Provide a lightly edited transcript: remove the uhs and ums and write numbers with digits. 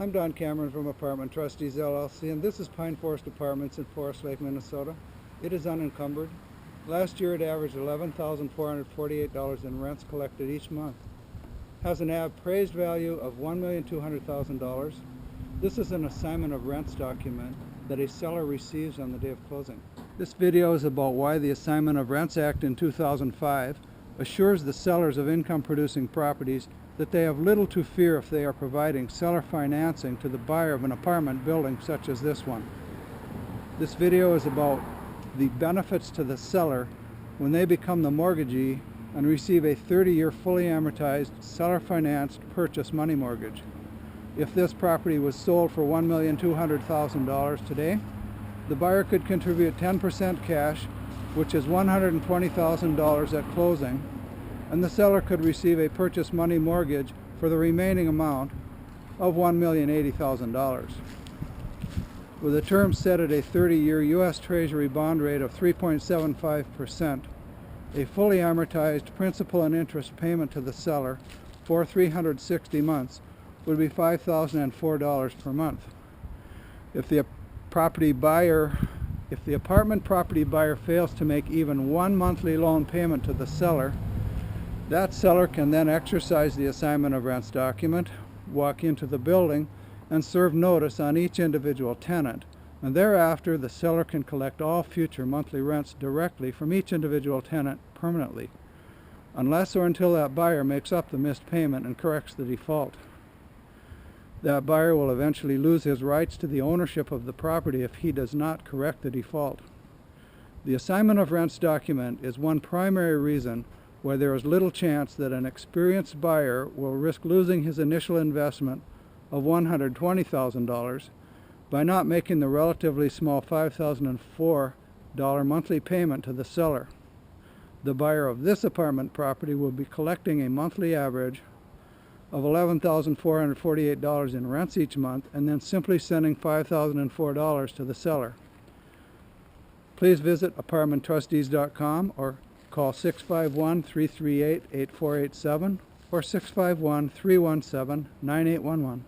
I'm Don Cameron from Apartment Trustees LLC, and this is Pine Forest Apartments in Forest Lake, Minnesota. It is unencumbered. Last year it averaged $11,448 in rents collected each month. Has an appraised value of $1,200,000. This is an assignment of rents document that a seller receives on the day of closing. This video is about why the Assignment of Rents Act in 2005 assures the sellers of income-producing properties that they have little to fear if they are providing seller financing to the buyer of an apartment building such as this one. This video is about the benefits to the seller when they become the mortgagee and receive a 30-year fully amortized seller-financed purchase money mortgage. If this property was sold for $1,200,000 today, the buyer could contribute 10% cash, which is $120,000 at closing, and the seller could receive a purchase money mortgage for the remaining amount of $1,080,000. With a term set at a 30-year U.S. Treasury Bond rate of 3.75%, a fully amortized principal and interest payment to the seller for 360 months would be $5,004 per month. If the apartment property buyer fails to make even one monthly loan payment to the seller, that seller can then exercise the assignment of rents document, walk into the building, and serve notice on each individual tenant, and thereafter the seller can collect all future monthly rents directly from each individual tenant permanently, unless or until that buyer makes up the missed payment and corrects the default. That buyer will eventually lose his rights to the ownership of the property if he does not correct the default. The assignment of rents document is one primary reason why there is little chance that an experienced buyer will risk losing his initial investment of $120,000 by not making the relatively small $5,004 monthly payment to the seller. The buyer of this apartment property will be collecting a monthly average of $11,448 in rents each month and then simply sending $5,004 to the seller. Please visit ApartmentTrustees.com or call 651-338-8487 or 651-317-9811.